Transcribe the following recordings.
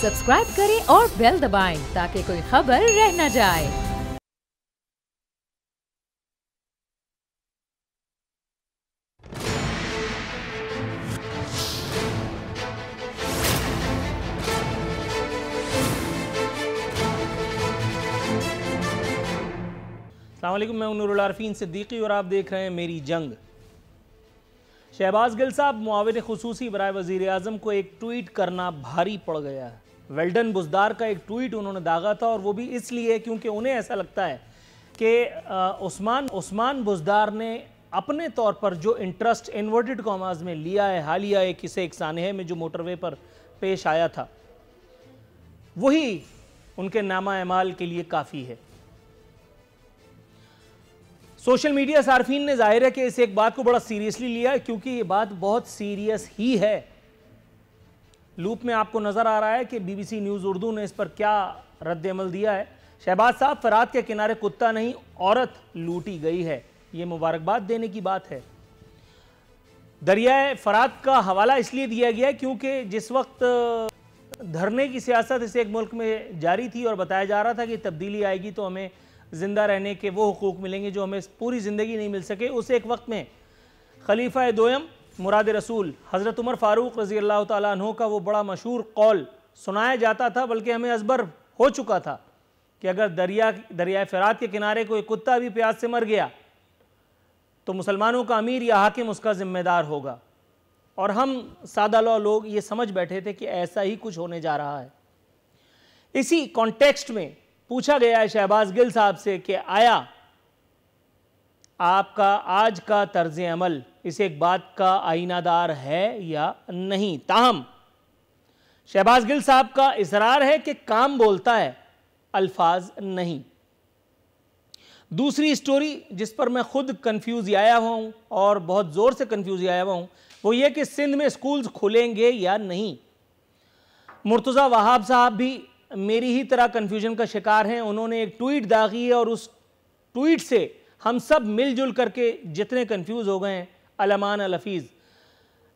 Subscribe करें और bell दबाएं ताकि कोई खबर रह न जाए। अस्सलाम वालेकुम, मैं नूरुल आरफीन सिद्दीकी और आप देख रहे हैं मेरी जंग। शहबाज गिल साहब मुआविन खुसूसी बराए वज़ीर आज़म को एक ट्वीट करना भारी पड़ गया है। वेल्डन बुज़दार का एक ट्वीट उन्होंने दागा था और वो भी इसलिए क्योंकि उन्हें ऐसा लगता है कि उस्मान बुज़दार ने अपने तौर पर जो इंटरेस्ट इन्वर्टेड कॉमास में लिया है हालिया एक सानहे में जो मोटरवे पर पेश आया था, वही उनके नामा एमाल के लिए काफ़ी है। सोशल मीडिया सार्फिन ने जाहिर है कि इस एक बात को बड़ा सीरियसली लिया है, क्योंकि ये बात बहुत सीरियस ही है। लूप में आपको नजर आ रहा है कि BBC न्यूज़ उर्दू ने इस पर क्या रद्द अमल दिया है। शहबाज साहब, फरात के किनारे कुत्ता नहीं औरत लूटी गई है, ये मुबारकबाद देने की बात है। दरियाए फरात का हवाला इसलिए दिया गया है क्योंकि जिस वक्त धरने की सियासत इस एक मुल्क में जारी थी और बताया जा रहा था कि तब्दीली आएगी तो हमें ज़िंदा रहने के वो हुकूक मिलेंगे जो हमें पूरी ज़िंदगी नहीं मिल सके, उस एक वक्त में खलीफा दोयम मुराद रसूल हज़रत उमर फ़ारूक रज़ी अल्लाह ताला अन्हो का वो बड़ा मशहूर कौल सुनाया जाता था, बल्कि हमें अज़बर हो चुका था कि अगर दरियाए फ़रात के किनारे कोई कुत्ता भी प्यास से मर गया तो मुसलमानों का अमीर या हाकिम उसका ज़िम्मेदार होगा। और हम सादा लोग ये समझ बैठे थे कि ऐसा ही कुछ होने जा रहा है। इसी कॉन्टेक्स्ट में पूछा गया है शहबाज गिल साहब से कि आया आपका आज का तर्ज अमल इस एक बात का आईनादार है या नहीं। ताहम शहबाज गिल साहब का इसरार है कि काम बोलता है, अल्फाज नहीं। दूसरी स्टोरी जिस पर मैं खुद कंफ्यूज आया हुआ हूं और बहुत जोर से कंफ्यूज आया हुआ हूं वो ये कि सिंध में स्कूल्स खुलेंगे या नहीं। मुर्तज़ा वहाब साहब भी मेरी ही तरह कन्फ्यूजन का शिकार हैं। उन्होंने एक ट्वीट दागी है और उस ट्वीट से हम सब मिलजुल करके जितने कंफ्यूज हो गए हैं अलमान अलफीज़।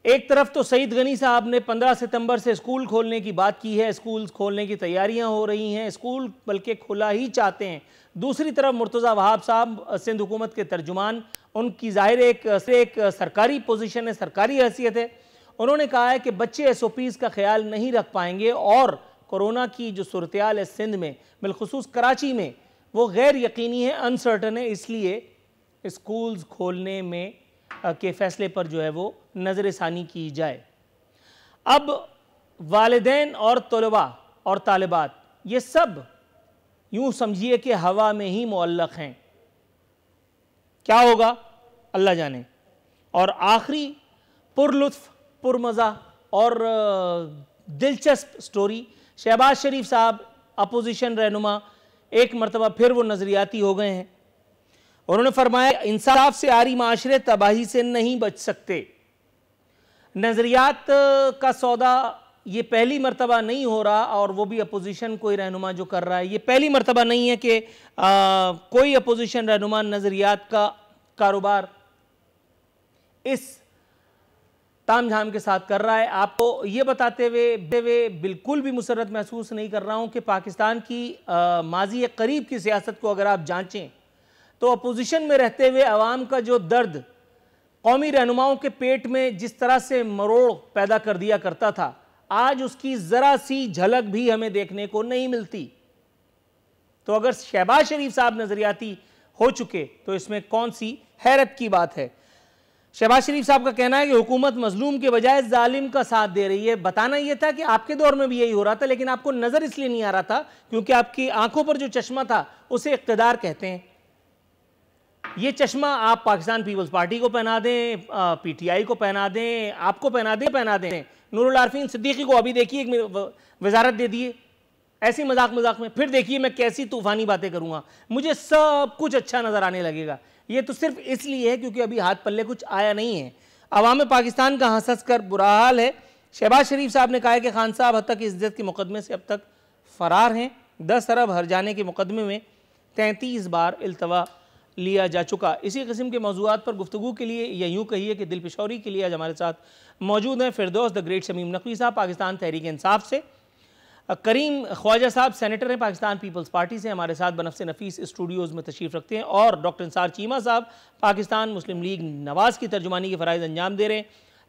एक तरफ तो सईद गनी साहब ने 15 सितंबर से स्कूल खोलने की बात की है, स्कूल खोलने की तैयारियां हो रही हैं, स्कूल बल्कि खुला ही चाहते हैं। दूसरी तरफ मुर्तज़ा वहाब साहब सिंध हुकूमत के तर्जुमान, उनकी ज़ाहिर एक सरकारी पोजीशन है, सरकारी हैसियत है। उन्होंने कहा है कि बच्चे SOPs का ख्याल नहीं रख पाएंगे और कोरोना की जो सूरत-ए-हाल है सिंध में, बिलखुसूस कराची में, वो गैर यकीनी है, अनसर्टन है, इसलिए स्कूल्स खोलने में के फैसले पर जो है वो नज़र-ए-सानी की जाए। अब वालिदैन और तलबा और तालिबात ये सब यूँ समझिए कि हवा में ही मुअल्लक़ हैं। क्या होगा अल्लाह जाने। और आखिरी पुरलुत्फ़, पुरमज़ा और दिलचस्प स्टोरी, शहबाज शरीफ साहब अपोजिशन रहनुमा एक मरतबा फिर वो नज़रियाती हो गए हैं। उन्होंने फरमाया इंसाफ से आरी माशरे तबाही से नहीं बच सकते। नज़रियात का सौदा ये पहली मरतबा नहीं हो रहा और वो भी अपोजिशन कोई रहनुमा जो कर रहा है। ये पहली मरतबा नहीं है कि कोई अपोजिशन रहनुमा नज़रियात का कारोबार इस ताम झाम के साथ कर रहा है। आपको ये बताते हुए बिल्कुल भी मुसर्रत महसूस नहीं कर रहा हूँ कि पाकिस्तान की माजी करीब की सियासत को अगर आप जांचें तो अपोजिशन में रहते हुए अवाम का जो दर्द कौमी रहनुमाओं के पेट में जिस तरह से मरोड़ पैदा कर दिया करता था, आज उसकी ज़रा सी झलक भी हमें देखने को नहीं मिलती। तो अगर शहबाज शरीफ साहब नज़रियाती हो चुके तो इसमें कौन सी हैरत की बात है। शहबाज शरीफ साहब का कहना है कि हुकूमत मजलूम के बजाय जालिम का साथ दे रही है। बताना यह था कि आपके दौर में भी यही हो रहा था, लेकिन आपको नजर इसलिए नहीं आ रहा था क्योंकि आपकी आंखों पर जो चश्मा था उसे इक़्तिदार कहते हैं। ये चश्मा आप पाकिस्तान पीपल्स पार्टी को पहना दें, PTI को पहना दें, आपको पहना दें, नूरुल आरफीन सिद्दीकी को अभी देखिए एक वजारत दे दिए, ऐसी मजाक में फिर देखिए मैं कैसी तूफानी बातें करूंगा, मुझे सब कुछ अच्छा नजर आने लगेगा। ये तो सिर्फ इसलिए है क्योंकि अभी हाथ पल्ले कुछ आया नहीं है। अवाम पाकिस्तान का हंस कर बुरा हाल है। शहबाज शरीफ साहब ने कहा है कि खान साहब हद तक इज्जत के मुकदमे से अब तक फरार हैं। 10 अरब हर जाने के मुकदमे में 33 बार इल्तवा लिया जा चुका। इसी किस्म के मौज़ूआत पर गुफ्तगू के लिए या यूँ कहिए कि दिल पेशौरी के लिए आज हमारे साथ मौजूद हैं फिरदौस द ग्रेट शमीम नकवी साहब पाकिस्तान तहरीक इंसाफ से। करीम ख्वाजा साहब सेनेटर हैं पाकिस्तान पीपल्स पार्टी से, हमारे साथ बनफ़्स नफीस स्टूडियोज़ में तशरीफ़ रखते हैं। और डॉक्टर इंसार चीमा साहब पाकिस्तान मुस्लिम लीग नवाज़ की तर्जुमानी के फ़राइज़ अंजाम दे रहे हैं।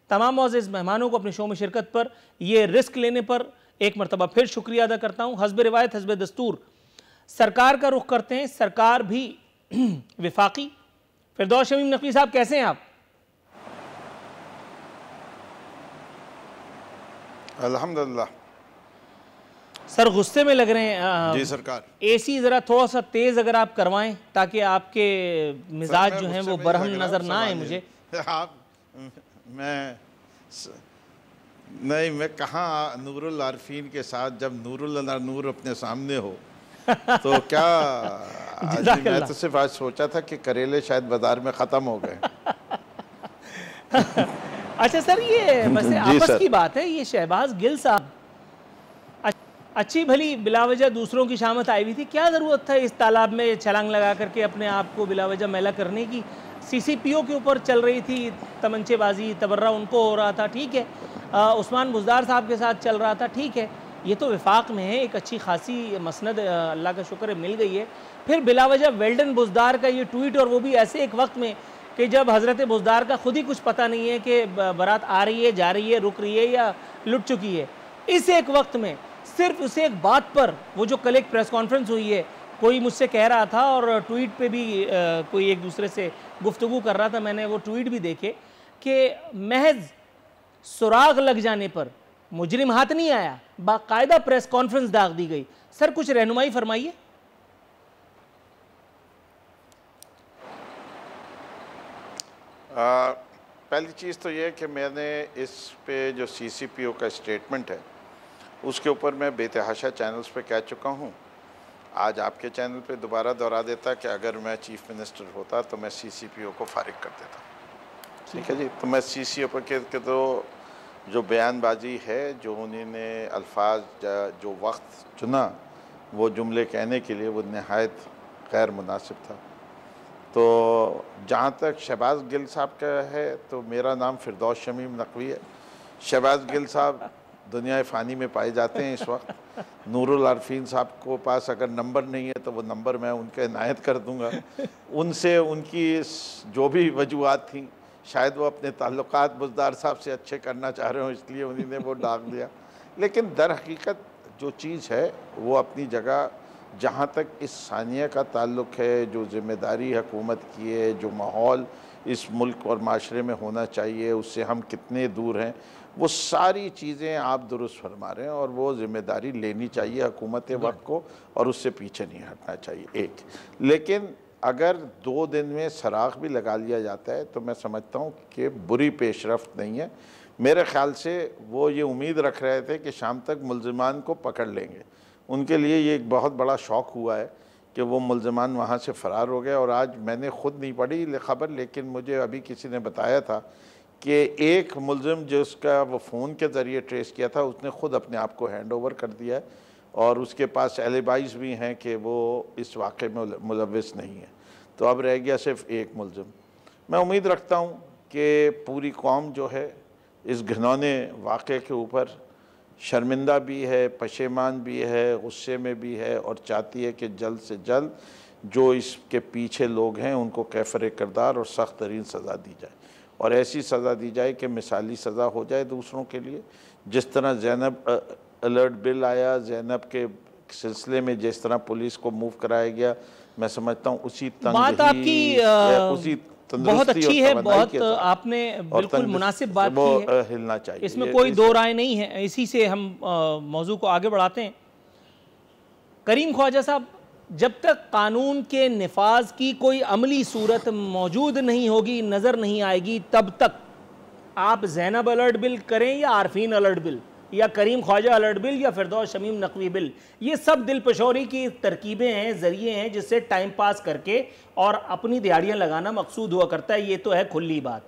तमाम मोअज़्ज़िज़ मेहमानों को अपने शो में शिरकत पर, ये रिस्क लेने पर एक मरतबा फिर शुक्रिया अदा करता हूँ। हस्ब रिवायत हस्ब दस्तूर सरकार का रुख करते हैं, सरकार भी विफाकी। फिरदौस शमीम नकवी साहब कैसे हैं आप? अल्हम्दुलिल्लाह। सर गुस्से में लग रहे हैं। जी सरकार, एसी ज़रा थोड़ा सा तेज़ अगर आप करवाएं ताकि आपके मिजाज जो हैं वो बरहम नज़र ना आए मुझे। आप मैं कहाँ नूरुल आरफीन के साथ, जब नूरुल नूर अपने सामने हो तो क्या मैं तो सिर्फ आज सोचा था कि करेले शायद बाजार में ख़त्म हो गए। अच्छा सर, ये वैसे आपस की बात है, ये शहबाज गिल साहब अच्छी भली बिलावजह दूसरों की शामत आई हुई थी, क्या ज़रूरत था इस तालाब में छलांग लगा करके अपने आप को बिलावजह मैला करने की? CCPO के ऊपर चल रही थी तमंचेबाजी, तबर्रा उनको हो रहा था, ठीक है। उस्मान बुज़दार साहब के साथ चल रहा था, ठीक है। ये तो विफाक में है, एक अच्छी खासी मसनद अल्लाह का शुक्र है मिल गई है। फिर बिलावजह वेल्डन बुज़दार का ये ट्वीट, और वो भी ऐसे एक वक्त में कि जब हज़रत बुज़दार का खुद ही कुछ पता नहीं है कि बारात आ रही है, जा रही है, रुक रही है या लुट चुकी है। इस एक वक्त में सिर्फ उस एक बात पर, वो जो कल एक प्रेस कॉन्फ्रेंस हुई है, कोई मुझसे कह रहा था और ट्वीट पे भी कोई एक दूसरे से गुफ्तगू कर रहा था, मैंने वो ट्वीट भी देखे कि महज सुराग लग जाने पर मुजरिम हाथ नहीं आया, बाकायदा प्रेस कॉन्फ्रेंस दाग दी गई। सर कुछ रहनुमाई फरमाइए। पहली चीज़ तो ये कि मैंने इस पे जो CCPO का स्टेटमेंट है उसके ऊपर मैं बेतहाशा चैनल्स पे कह चुका हूँ। आज आपके चैनल पे दोबारा दोहरा देता कि अगर मैं चीफ मिनिस्टर होता तो मैं CCPO को फारिग कर देता। ठीक है जी। तो मैं CCPO के तो जो बयानबाजी है, जो उन्होंने अल्फाज जो वक्त चुना वो जुमले कहने के लिए, वो नहायत गैर मुनासिब था। तो जहाँ तक शहबाज गिल साहब का है तो मेरा नाम फिरदौस शमीम नकवी है। शहबाज गिल साहब दुनिया फ़ानी में पाए जाते हैं इस वक्त। नूरुल आरफीन साहब को पास अगर नंबर नहीं है तो वो नंबर मैं उनके इनायत कर दूंगा। उनसे उनकी जो भी वजूहत थी, शायद वो अपने ताल्लुकात बुज़दार साहब से अच्छे करना चाह रहे हो, इसलिए उन्होंने वो डाक दिया। लेकिन दर हकीकत जो चीज़ है वो अपनी जगह। जहाँ तक इस सानिया का ताल्लुक़ है, जो ज़िम्मेदारी हुकूमत की है, जो माहौल इस मुल्क और माशरे में होना चाहिए, उससे हम कितने दूर हैं, वो सारी चीज़ें आप दुरुस्त फरमा रहे हैं। और वो ज़िम्मेदारी लेनी चाहिए हुकूमत वक्त को, और उससे पीछे नहीं हटना चाहिए। एक, लेकिन अगर 2 दिन में सराख भी लगा लिया जाता है तो मैं समझता हूँ कि बुरी पेशरफ्त नहीं है। मेरे ख़्याल से वो ये उम्मीद रख रहे थे कि शाम तक मुल्ज़िमान को पकड़ लेंगे। उनके लिए ये एक बहुत बड़ा शौक़ हुआ है कि वो मुल्ज़िमान वहाँ से फ़रार हो गए। और आज मैंने ख़ुद नहीं पढ़ी ख़बर, लेकिन मुझे अभी किसी ने बताया था कि एक मुल्ज़िम जिसका वो फ़ोन के ज़रिए ट्रेस किया था, उसने ख़ुद अपने आप को हैंड ओवर कर दिया है, और उसके पास एलिबाइज़ भी हैं कि वो इस वाक़े में मुलव्विस नहीं है। तो अब रह गया सिर्फ एक मुल्ज़िम। मैं उम्मीद रखता हूँ कि पूरी कौम जो है इस घिनौने वाक़े के ऊपर शर्मिंदा भी है, पशेमान भी है, गुस्से में भी है, और चाहती है कि जल्द से जल्द जो इसके पीछे लोग हैं उनको कैफ़र किरदार और सख्त तरीन सज़ा दी जाए। और ऐसी सज़ा दी जाए कि मिसाली सज़ा हो जाए दूसरों के लिए। जिस तरह ज़ैनब अलर्ट बिल आया, ज़ैनब के सिलसिले में जिस तरह पुलिस को मूव कराया गया, मैं समझता हूँ उसी बात आपकी बहुत अच्छी है, बहुत आपने बिल्कुल मुनासिब बात की है, हिलना चाहिए, इसमें कोई दो राय नहीं है। इसी से हम मौजू को आगे बढ़ाते हैं। करीम ख्वाजा साहब, जब तक कानून के निफाज की कोई अमली सूरत मौजूद नहीं होगी, नज़र नहीं आएगी, तब तक आप ज़ैनब अलर्ट बिल करें या आरफीन अलर्ट बिल या करीम ख्वाजा अलर्ट बिल या फिरदौस शमीम नकवी बिल, ये सब दिलपशोरी की तरकीबें हैं, ज़रिए हैं जिससे टाइम पास करके और अपनी दिहाड़ियाँ लगाना मकसूद हुआ करता है। ये तो है खुली बात।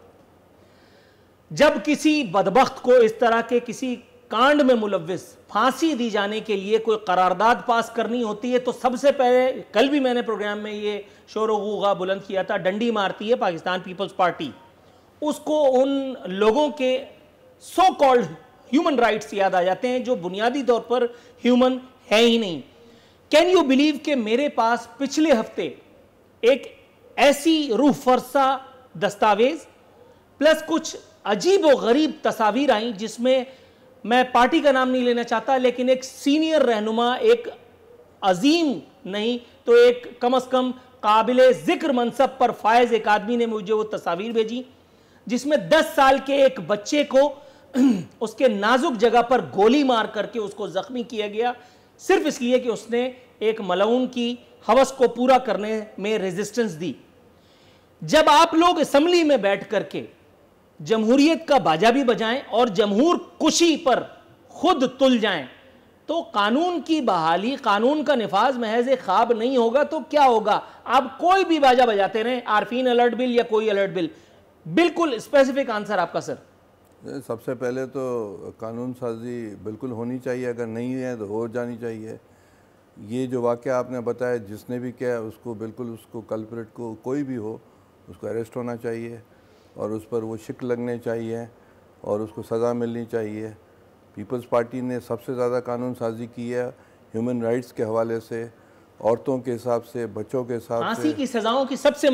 जब किसी बदबख्त को इस तरह के किसी कांड में मुलव्विस फांसी दी जाने के लिए कोई करारदाद पास करनी होती है तो सबसे पहले, कल भी मैंने प्रोग्राम में ये शोर गूगा बुलंद किया था, डंडी मारती है पाकिस्तान पीपल्स पार्टी। उसको उन लोगों के सो कॉल्ड ह्यूमन राइट्स याद आ जाते हैं जो बुनियादी तौर पर ह्यूमन है ही नहीं। कैन यू बिलीव कि मेरे पास पिछले हफ्ते एक ऐसी रूह फरसा दस्तावेज प्लस कुछ अजीब व गरीब तस्वीर आई जिसमें मैं पार्टी का नाम नहीं लेना चाहता, लेकिन एक सीनियर रहनुमा, एक अजीम नहीं तो एक कम से कम काबिले जिक्र मनसब पर फायज एक आदमी ने मुझे वो तस्वीर भेजी जिसमें 10 साल के एक बच्चे को उसके नाजुक जगह पर गोली मार करके उसको जख्मी किया गया, सिर्फ इसलिए कि उसने एक मलऊन की हवस को पूरा करने में रेजिस्टेंस दी। जब आप लोग असेंबली में बैठ करके जमहूरियत का बाजा भी बजाएं और जमहूर कुशी पर खुद तुल जाएं, तो कानून की बहाली, कानून का निफाज महज एक ख्वाब नहीं होगा तो क्या होगा? आप कोई भी बाजा बजाते रहें, आरफीन अलर्ट बिल या कोई अलर्ट बिल। बिल्कुल स्पेसिफिक आंसर आपका सर। सबसे पहले तो कानून साजी बिल्कुल होनी चाहिए, अगर नहीं है तो हो जानी चाहिए। ये जो वाक़या आपने बताया, जिसने भी किया उसको बिल्कुल, उसको कल्प्रिट को कोई भी हो उसको अरेस्ट होना चाहिए और उस पर वो शिक लगने चाहिए और उसको सज़ा मिलनी चाहिए। पीपल्स पार्टी ने सबसे ज़्यादा कानून साजी की है ह्यूमन राइट्स के हवाले से, औरतों के हिसाब से, बच्चों के हिसाब से। फांसी की सज़ाओं की सबसे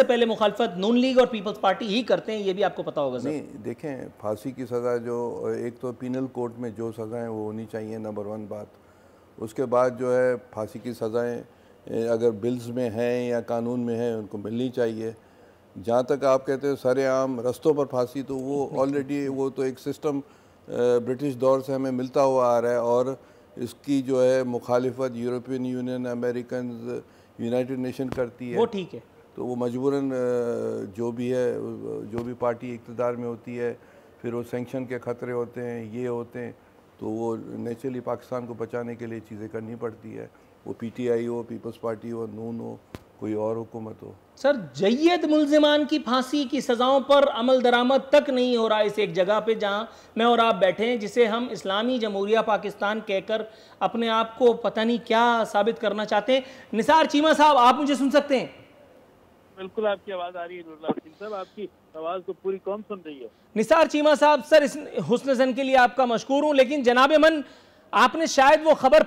पहले मुखालफत नून लीग और पीपल्स पार्टी ही करते हैं, ये भी आपको पता होगा सर। नहीं, देखें, फांसी की सज़ा जो एक तो पीनल कोड में जो सज़ाएँ वो होनी चाहिए, नंबर 1 बात। उसके बाद जो है फांसी की सज़ाएँ अगर बिल्स में हैं या कानून में हैं उनको मिलनी चाहिए। जहाँ तक आप कहते हैं सरेआम रस्तों पर फांसी, तो वो ऑलरेडी वो तो एक सिस्टम ब्रिटिश दौर से हमें मिलता हुआ आ रहा है और इसकी जो है मुखालिफत European Union, American, United Nation करती है। वो ठीक है, तो वो मजबूरन जो भी है, जो भी पार्टी इक़्तिदार में होती है, फिर वो सैंक्शन के ख़तरे होते हैं, ये होते हैं, तो वो नेचुरली पाकिस्तान को बचाने के लिए चीज़ें करनी पड़ती है। वो PTI हो, पीपल्स पार्टी हो, नून हो, कोई और हुकूमत हो। सर जय्यद मुल्जिमान की फांसी की सज़ाओं पर अमल दरामद तक नहीं हो रहा इस एक जगह पे जहां मैं और आप बैठे हैं, जिसे हम इस्लामी जमहूरिया पाकिस्तान कहकर अपने आप को पता नहीं क्या साबित करना चाहते हैं। निसार चीमा साहब, आप मुझे सुन सकते हैं? बिल्कुल आपकी आवाज़ आ रही है नूरुल्लाह हसीन साहब, आपकी आवाज़ तो पूरी कौम सुन रही है। निसार चीमा साहब, सर इस हुस्न ज़न के लिए आपका मशकूर हूँ, लेकिन जनाब मन, आपने शायद वो खबर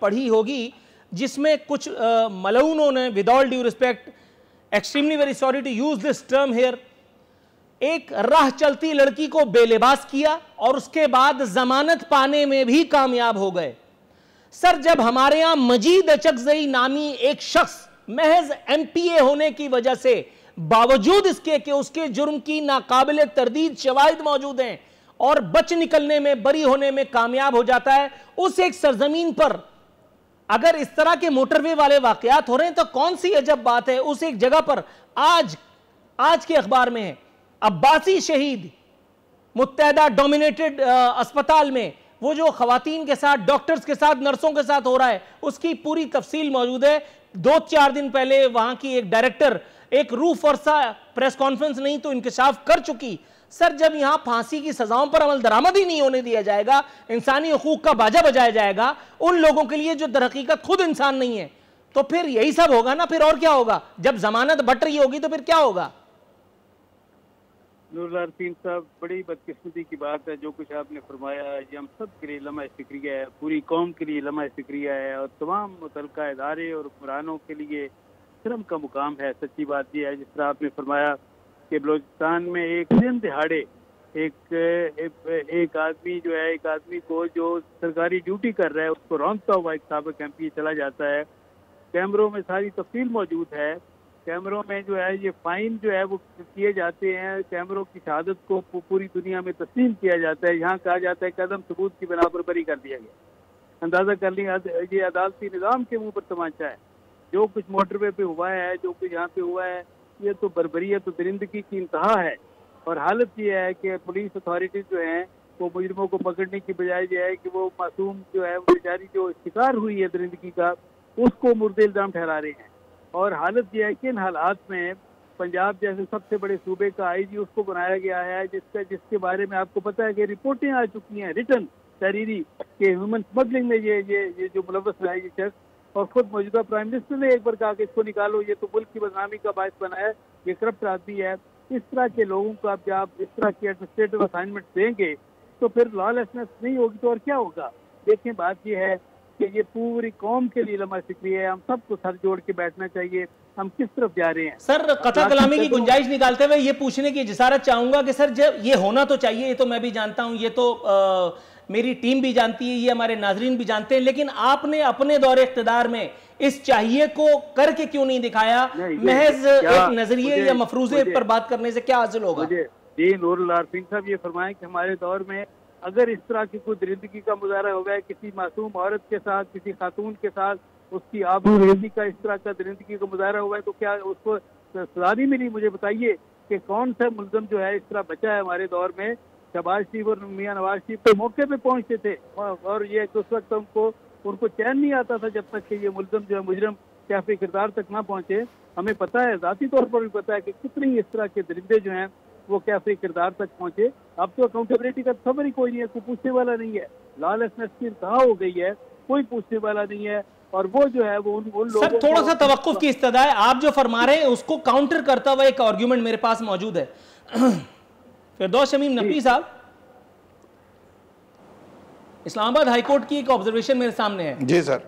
पढ़ी होगी जिसमें कुछ मलऊनों ने, with all due respect, extremely very sorry to use this term here, एक राह चलती लड़की को बेलिबास किया और उसके बाद जमानत पाने में भी कामयाब हो गए। सर जब हमारे यहां मजीद अचकजई नामी एक शख्स महज MPA होने की वजह से, बावजूद इसके कि उसके जुर्म की नाकाबिले तरदीद शवाहिद मौजूद हैं, और बच निकलने में, बरी होने में कामयाब हो जाता है, उस एक सरजमीन पर अगर इस तरह के मोटरवे वाले वाकयात हो रहे हैं तो कौन सी अजब बात है। उस एक जगह पर आज के अखबार में है, अब्बासी शहीद मुत्तहदा डोमिनेटेड अस्पताल में वो जो खवातीन के साथ, डॉक्टर्स के साथ, नर्सों के साथ हो रहा है, उसकी पूरी तफसील मौजूद है। 2-4 दिन पहले वहां की एक डायरेक्टर एक रूह फरसा प्रेस कॉन्फ्रेंस नहीं तो इंकशाफ कर चुकी। सर जब यहां फांसी की सजाओं पर अमल दरामद ही नहीं होने दिया जाएगा, इंसानी हकूक का बाजा बजाया जाएगा उन लोगों के लिए जो दरहकीकत खुद इंसान नहीं है, तो फिर यही सब होगा ना। फिर और क्या होगा? जब जमानत बट रही होगी तो फिर क्या होगा? नूरुल्लाह हसीन साहब, बड़ी बदकिस्मती की बात है जो कुछ आपने फरमाया। ये हम सब के लिए लम्हा शुक्रिया है, पूरी कौम के लिए लम्हा शुक्रिया है, और तमाम मुतल्लिका इदारे और हुक्मरानों के लिए शर्म का मुकाम है। सच्ची बात यह है, जिस तरह आपने फरमाया कि बलोचिस्तान में एक दिन दिहाड़े एक आदमी जो है, एक आदमी को जो सरकारी ड्यूटी कर रहा है उसको रौंदता हुआ एक साबिक MPA चला जाता है। कैमरों में सारी तफसील मौजूद है, कैमरों में जो है ये फाइन जो है वो किए जाते हैं, कैमरों की शहादत को पूरी दुनिया में तस्लीम किया जाता है। यहाँ कहा जाता है कदम सबूत की बिना पर बरी कर दिया गया। अंदाज़ा कर लिया, ये अदालती निज़ाम के मुंह पर तमाचा है। जो कुछ मोटरवे पे हुआ है, जो कुछ यहाँ पे हुआ है, ये तो बर्बरियत, तो दरिंदगी की इंतहा है। और हालत ये है कि पुलिस अथॉरिटीज जो हैं वो मुजरिमों को पकड़ने की बजाय जो है कि वो मासूम जो है, वो बेचारी जो शिकार हुई है दरिंदगी का, उसको मुर्दे इल्ज़ाम ठहरा रहे हैं। और हालत यह है कि इन हालात में पंजाब जैसे सबसे बड़े सूबे का IG उसको बनाया गया है, जिसके बारे में आपको पता है कि रिपोर्टें आ चुकी हैं रिटर्न तहरीरी के ह्यूमन स्मगलिंग में ये जो मुलव्वस है ये शख्स। और खुद मौजूदा प्राइम मिनिस्टर ने एक बार कहा कि इसको निकालो, ये तो मुल्क की बदनामी का बायस बना है, ये करप्ट आदमी है। इस तरह के लोगों को आप इस तरह की एडमिनिस्ट्रेटिव असाइनमेंट देंगे तो फिर लॉलेसनेस नहीं होगी तो और क्या होगा। देखें, बात यह है कि ये पूरी कौम के लिए लम्हा फिक्री है, हम सबको सर जोड़ के बैठना चाहिए, हम किस तरफ जा रहे हैं। सर, कथा कलामी की गुंजाइश निकालते हुए ये पूछने की जिसारत चाहूंगा कि सर जब ये होना तो चाहिए, ये तो मैं भी जानता हूं, ये तो मेरी टीम भी जानती है, ये हमारे नाजरीन भी जानते हैं, लेकिन आपने अपने दौरे इख्तिदार में इस चाहिए को करके क्यों नहीं दिखाया? महज एक नजरिए या मफरूजे पर बात करने से क्या हासिल होगा? जी नूरुल आरफीन साहब ये फरमाएं कि हमारे दौर में अगर इस तरह की कोई दरिंदगी का मुजाहरा हो गया किसी मासूम औरत के साथ, किसी खातून के साथ, उसकी आबरूरेज़ी का इस तरह का दरिंदगी का मुजाहरा हुआ है तो क्या उसको सजा नहीं मिली? मुझे बताइए कि कौन सा मुल्ज़म जो है इस तरह बचा है हमारे दौर में। शहबाज शरीफ और मियां नवाज शरीफ तो मौके पे पहुंचते थे और ये उस वक्त उनको चैन नहीं आता था जब तक कि ये मुल्ज़म जो है मुजरम कैफे किरदार तक ना पहुंचे। हमें पता है, ज़ाती तौर पर भी पता है कि कितनी इस तरह के दरिंदे जो हैं वो कैफे किरदार तक पहुंचे। अब तो अकाउंटेबिलिटी का खबर ही कोई नहीं है, कोई पूछने वाला नहीं है। लॉलेसनेस की इंतहा हो गई है, कोई पूछने वाला नहीं है। और वो जो है वो उन लोगों सर थोड़ा सा तवक्कुफ की इस्तदा है, आप जो फरमा रहे हैं उसको काउंटर करता हुआ एक आर्ग्यूमेंट मेरे पास मौजूद है। फिरदौस शमीम नकवी साहब, इस्लामाबाद हाईकोर्ट की एक ऑब्जर्वेशन मेरे सामने है। जी सर।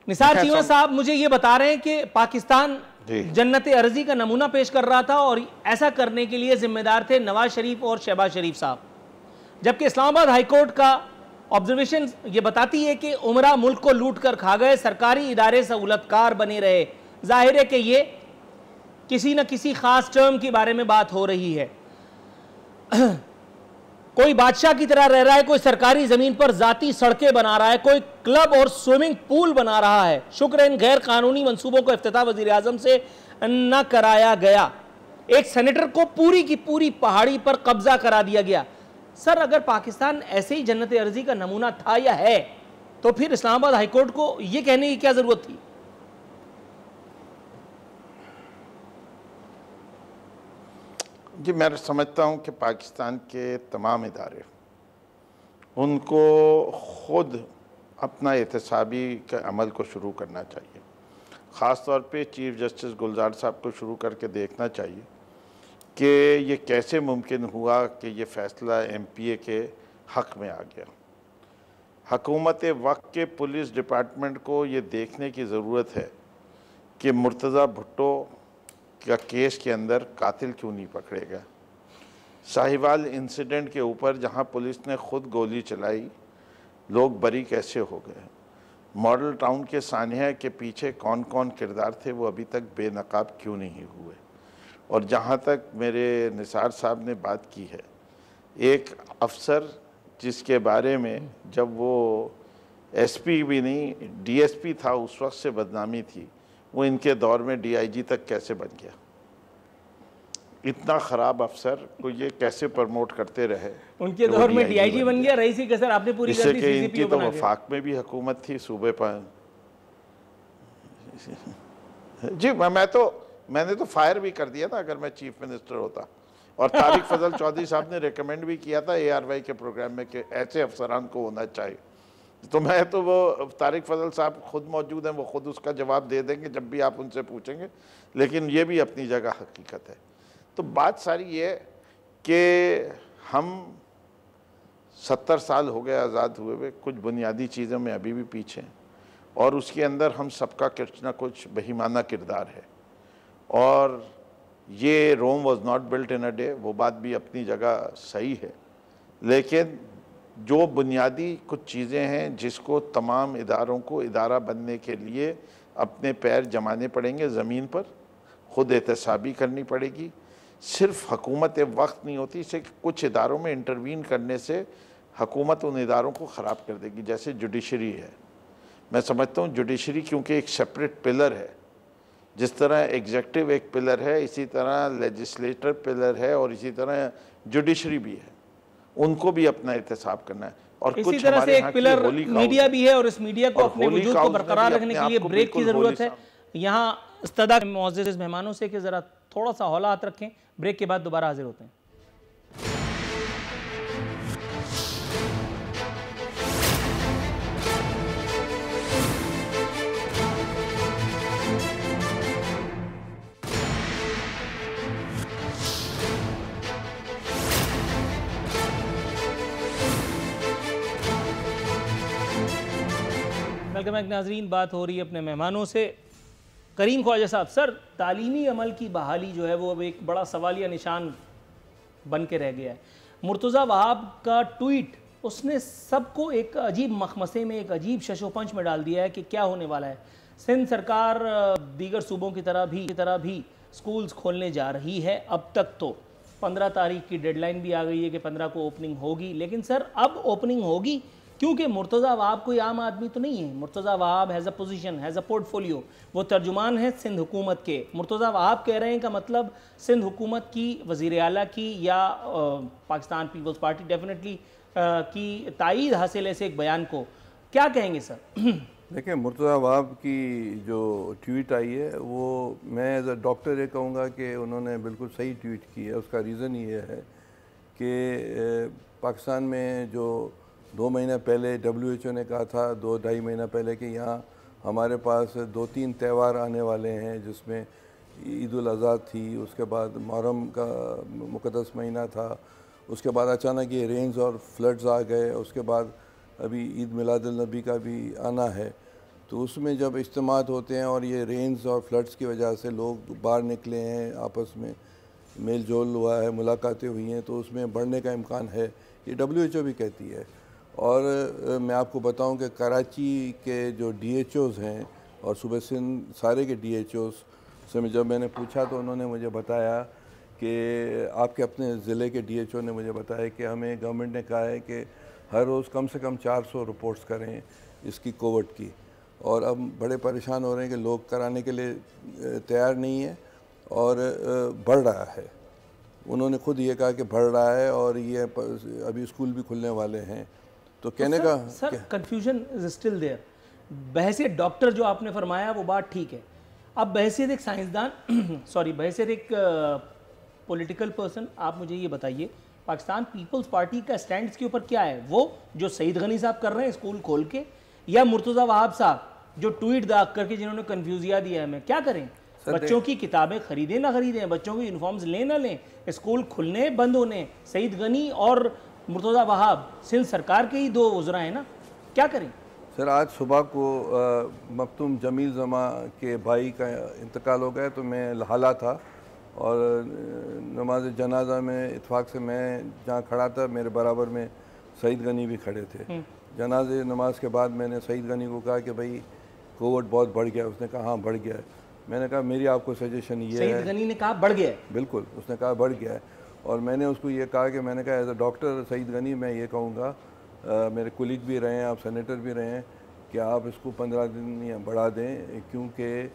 निसार चीमा साहब मुझे ये बता रहे हैं कि पाकिस्तान जन्नत अर्जी का नमूना पेश कर रहा था और ऐसा करने के लिए जिम्मेदार थे नवाज शरीफ और शहबाज शरीफ साहब, जबकि इस्लामाबाद हाईकोर्ट का ऑब्जर्वेशन ये बताती है कि उमरा मुल्क को लूट कर खा गए, सरकारी इदारे सहूलतकार बने रहे। जाहिर है कि ये किसी न किसी खास टर्म के बारे में बात हो रही है। कोई बादशाह की तरह रह रहा है, कोई सरकारी जमीन पर जाती सड़कें बना रहा है, कोई क्लब और स्विमिंग पूल बना रहा है। शुक्र इन गैर कानूनी मंसूबों को इफ्तिताह वजीर आजम से न कराया गया। एक सेनेटर को पूरी की पूरी पहाड़ी पर कब्जा करा दिया गया। सर अगर पाकिस्तान ऐसे ही जन्नत अर्जी का नमूना था या है तो फिर इस्लामाबाद हाईकोर्ट को यह कहने की क्या जरूरत थी? जी मैं समझता हूं कि पाकिस्तान के तमाम इदारे उनको खुद अपना एहतसाबी के अमल को शुरू करना चाहिए। ख़ास तौर पे चीफ जस्टिस गुलजार साहब को शुरू करके देखना चाहिए कि ये कैसे मुमकिन हुआ कि ये फ़ैसला MPA के हक़ में आ गया। हकूमत वक्त के पुलिस डिपार्टमेंट को ये देखने की ज़रूरत है कि मुर्तज़ा भुट्टो का केस के अंदर कातिल क्यों नहीं पकड़े गए। साहिवाल इंसिडेंट के ऊपर जहां पुलिस ने खुद गोली चलाई, लोग बरी कैसे हो गए। मॉडल टाउन के सानिया के पीछे कौन कौन किरदार थे वो अभी तक बेनकाब क्यों नहीं हुए। और जहां तक मेरे निसार साहब ने बात की है, एक अफसर जिसके बारे में जब वो SP भी नहीं DSP था उस वक्त से बदनामी थी, वो इनके दौर में DIG तक कैसे बन गया। इतना ख़राब अफसर को ये कैसे प्रमोट करते रहे। उनके दौर में DIG बन गया, रईसी का सर आपने पूरी कर दी, इनकी तो वफाक में भी हुकूमत थी सूबे पर। जी मैंने तो फायर भी कर दिया था अगर मैं चीफ मिनिस्टर होता। और तारिक फजल चौधरी साहब ने रिकमेंड भी किया था ARY के प्रोग्राम में कि ऐसे अफसरान को होना चाहिए। तो मैं तो वो तारिक फजल साहब खुद मौजूद हैं, वो खुद उसका जवाब दे देंगे जब भी आप उनसे पूछेंगे, लेकिन ये भी अपनी जगह हकीकत है। तो बात सारी ये है कि हम 70 साल हो गए आज़ाद हुए हुए, कुछ बुनियादी चीज़ों में अभी भी पीछे हैं और उसके अंदर हम सबका कुछ ना कुछ बेईमाना किरदार है। और ये Rome was not built in a day, वो बात भी अपनी जगह सही है, लेकिन जो बुनियादी कुछ चीज़ें हैं जिसको तमाम इदारों को इदारा बनने के लिए अपने पैर जमाने पड़ेंगे, ज़मीन पर ख़ुद एहतसाबी करनी पड़ेगी। सिर्फ हुकूमत वक्त नहीं होती, इसे कुछ इदारों में इंटरवीन करने से हुकूमत उन इदारों को ख़राब कर देगी। जैसे जुडिशरी है, मैं समझता हूँ जुडिशरी क्योंकि एक सेपरेट पिलर है, जिस तरह एग्जेक्टिव एक पिलर है इसी तरह लेजिस्लेटर पिलर है और इसी तरह जुडिशरी भी है, उनको भी अपना एहतसाब करना है। और इसी कुछ तरह से एक पिलर मीडिया भी है और इस मीडिया को अपने वजूद को बरकरार रखने के लिए ब्रेक की जरूरत है। यहाँ इस्तदा मुअज़्ज़ज़ मेहमानों से कि ज़रा थोड़ा सा हौला हाथ रखें, ब्रेक के बाद दोबारा हाजिर होते हैं। वेलकम बैक नाजरीन। बात हो रही है अपने मेहमानों से। करीम ख्वाजा साहब, सर तालीमी अमल की बहाली जो है वो अब एक बड़ा सवालिया निशान बन के रह गया है। मुर्तज़ा वहाब का ट्वीट उसने सबको एक अजीब मखमसे में, एक अजीब शशोपंच में डाल दिया है कि क्या होने वाला है। सिंध सरकार दीगर सूबों की तरह भी स्कूल्स खोलने जा रही है। अब तक तो 15 तारीख की डेडलाइन भी आ गई है कि 15 को ओपनिंग होगी, लेकिन सर अब ओपनिंग होगी क्योंकि मुर्तज़ा वहाब कोई आम आदमी तो नहीं है। Murtaza Wahab has a position, has a portfolio. वो तर्जुमान है सिंध हुकूमत के। मुर्तज़ा वहाब कह रहे हैं का मतलब सिंध हुकूमत की, वज़ीर आला की या पाकिस्तान पीपल्स पार्टी डेफिनेटली की तायीद हासिल है इस एक बयान को। क्या कहेंगे सर? देखिए, मुर्तज़ा वहाब की जो ट्वीट आई है वो मैं एज अ डॉक्टर ये कहूँगा कि उन्होंने बिल्कुल सही ट्वीट की है। उसका रीज़न ये है कि पाकिस्तान में जो 2 महीना पहले WHO ने कहा था, 2-2.5 महीना पहले, कि यहाँ हमारे पास 2-3 त्यौहार आने वाले हैं जिसमें ईद उल अज़हा थी, उसके बाद मुहर्रम का मुक़द्दस महीना था, उसके बाद अचानक ये रेन्स और फ्लड्स आ गए, उसके बाद अभी ईद मिलादुल नबी का भी आना है। तो उसमें जब इज्तिमात होते हैं और ये रेन्स और फ्लड्स की वजह से लोग बाहर निकले हैं, आपस में मेल जोल हुआ है, मुलाकातें हुई हैं, तो उसमें बढ़ने का इम्कान है, ये WHO भी कहती है। और मैं आपको बताऊं कि कराची के जो DHOs हैं और सूबे सिंध सारे के DHOs से जब मैंने पूछा तो उन्होंने मुझे बताया कि आपके अपने ज़िले के DHO ने मुझे बताया कि हमें गवर्नमेंट ने कहा है कि हर रोज़ कम से कम 400 रिपोर्ट्स करें इसकी कोविड की। और अब बड़े परेशान हो रहे हैं कि लोग कराने के लिए तैयार नहीं है और बढ़ रहा है। उन्होंने खुद ये कहा कि बढ़ रहा है और ये अभी स्कूल भी खुलने वाले हैं। तो कहने का sir confusion is still there. बहसियत डॉक्टर जो आपने फरमाया वो बात ठीक है। अब बहसियत एक साइंसदान सॉरी बहसियत एक पॉलिटिकल पर्सन, आप मुझे ये बताइए पाकिस्तान पीपल्स पार्टी का स्टैंड इसके ऊपर क्या है? वो जो सईद गनी साहब कर रहे हैं स्कूल खोल के, या मुर्तज़ा वहाब साहब जो ट्वीट दाग करके जिन्होंने कन्फ्यूजिया दिया है? हमें क्या करें? बच्चों की किताबें खरीदें ना खरीदें, बच्चों की यूनिफॉर्म्स लें ना लें, स्कूल खुलने बंद होने, सईद गनी और मुर्तज़ा वहाब सिंध सरकार के ही 2 वज़रा हैं ना, क्या करें? सर, आज सुबह को मखतूम जमील जमा के भाई का इंतकाल हो गया तो मैं हाला था और नमाज जनाजा में इत्फाक से मैं जहाँ खड़ा था मेरे बराबर में सईद गनी भी खड़े थे। जनाजे नमाज के बाद मैंने सईद गनी को कहा कि भाई कोविड बहुत बढ़ गया। उसने कहा हाँ बढ़ गया है। मैंने कहा मेरी आपको सजेशन ये है। सईद गनी ने कहा बढ़ गया है? बिल्कुल, उसने कहा बढ़ गया है। और मैंने उसको ये कहा कि मैंने कहा as a doctor Saeed Gani मैं ये कहूँगा, मेरे कुलीग भी रहे हैं, आप सेनेटर भी रहे हैं, कि आप इसको 15 दिन या बढ़ा दें, क्योंकि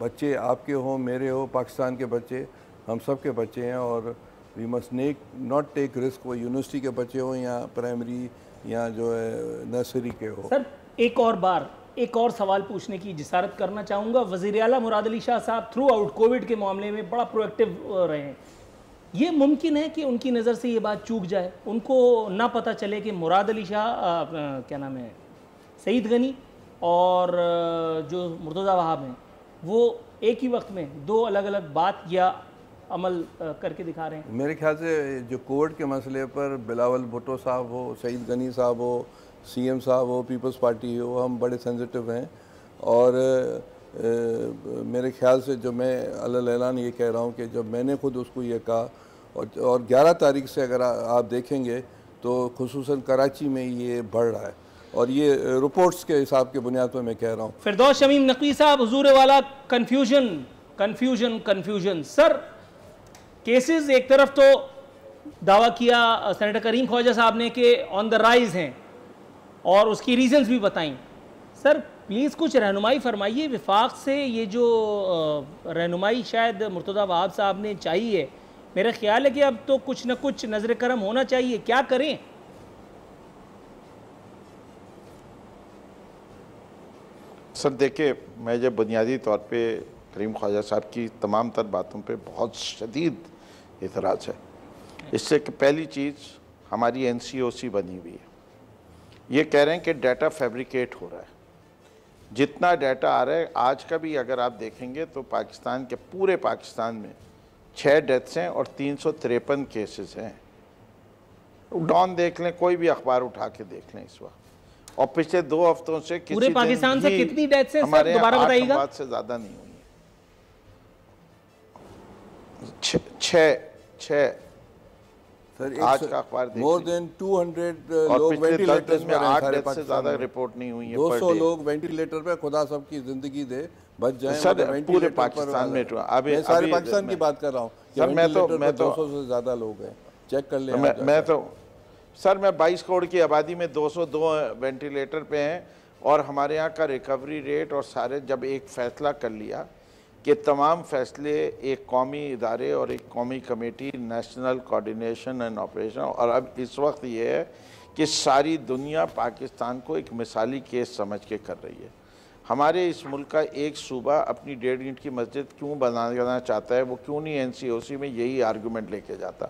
बच्चे आपके हों, मेरे हो, पाकिस्तान के बच्चे, हम सब के बच्चे हैं और we must not take risk. वो यूनिवर्सिटी के बच्चे हों या प्राइमरी या जो है नर्सरी के हो। सर एक और सवाल पूछने की जिसारत करना चाहूँगा। वज़ीर आला मुराद अली शाह साहब थ्रू आउट कोविड के मामले में बड़ा प्रोएक्टिव रहे हैं। ये मुमकिन है कि उनकी नज़र से ये बात चूक जाए, उनको ना पता चले कि मुराद अली शाह क्या नाम है, सईद गनी और जो मुर्तज़ा वहाब हैं वो एक ही वक्त में 2 अलग अलग बात या अमल करके दिखा रहे हैं। मेरे ख्याल से जो कोविड के मसले पर बिलावल भुट्टो साहब हो, सईद गनी साहब हो, CM साहब हो, पीपल्स पार्टी हो, हम बड़े सेंसिटिव हैं। और मेरे ख्याल से जो मैं अल्ल ऐलान ये कह रहा हूँ कि जब मैंने खुद उसको ये कहा और 11 तारीख से अगर आप देखेंगे तो खुसूसन कराची में ये बढ़ रहा है और ये रिपोर्ट्स के हिसाब के बुनियाद पर मैं कह रहा हूँ। फिरदौस शमीम नकवी साहब, हुजूर वाला कन्फ्यूजन सर, केसेस एक तरफ तो दावा किया सेनेटर करीम ख्वाजा साहब ने कि ऑन द राइज हैं और उसकी रीजंस भी बताई। सर प्लीज़ कुछ रहनुमाई फरमाइए विफाक से। ये जो रहनुमाई शायद मुर्तज़ा वहाब साहब ने चाहिए, मेरा ख्याल है कि अब तो कुछ न कुछ नजर करम होना चाहिए। क्या करें? सर देखिए, मैं जब बुनियादी तौर पे करीम ख्वाजा साहब की तमाम तर बातों पे बहुत शदीद एतराज़ है। इससे कि पहली चीज़ हमारी NCOC बनी हुई है, ये कह रहे हैं कि डाटा फैब्रिकेट हो रहा है। जितना डाटा आ रहा है आज का भी अगर आप देखेंगे तो पाकिस्तान के पूरे पाकिस्तान में 6 डेथ्स हैं और 353 केसेस हैं। डॉन देख लें, कोई भी अखबार उठा के देख लें इस वक्त, और पिछले 2 हफ्तों से पूरे पाकिस्तान से कितनी डेथ्स हैं सर, दोबारा बताइएगा। 8 से ज्यादा नहीं हुई, 6 सर आज का अखबार देखिए, मोर देन 200 और लोग पिछले 10 वेंटिलेटर्स दिन में में 8 सारे डेथ से पाकिस्तान ज्यादा में। रिपोर्ट नहीं हुई है। 200 लोग वेंटिलेटर पे, खुदा सबकी जिंदगी दे, बच जाए। सर मतलब पूरे पाकिस्तान में मैं सारे पाकिस्तान की बात कर रहा हूँ। सर मैं तो 200 से ज्यादा लोग हैं, चेक कर ले। मैं तो सर मैं 22 करोड़ की आबादी में 202 वेंटिलेटर पे हैं, और हमारे यहाँ का रिकवरी रेट और सारे, जब एक फ़ैसला कर लिया कि तमाम फैसले एक कौमी इदारे और एक कौमी committee, national coordination and operation, और अब इस वक्त ये है कि सारी दुनिया पाकिस्तान को एक मिसाली केस समझ के कर रही है। हमारे इस मुल्क का एक सूबा अपनी 1.5 ईंट की मस्जिद क्यों बनाना चाहता है, वो क्यों नहीं NCOC में यही आर्गूमेंट लेके जाता।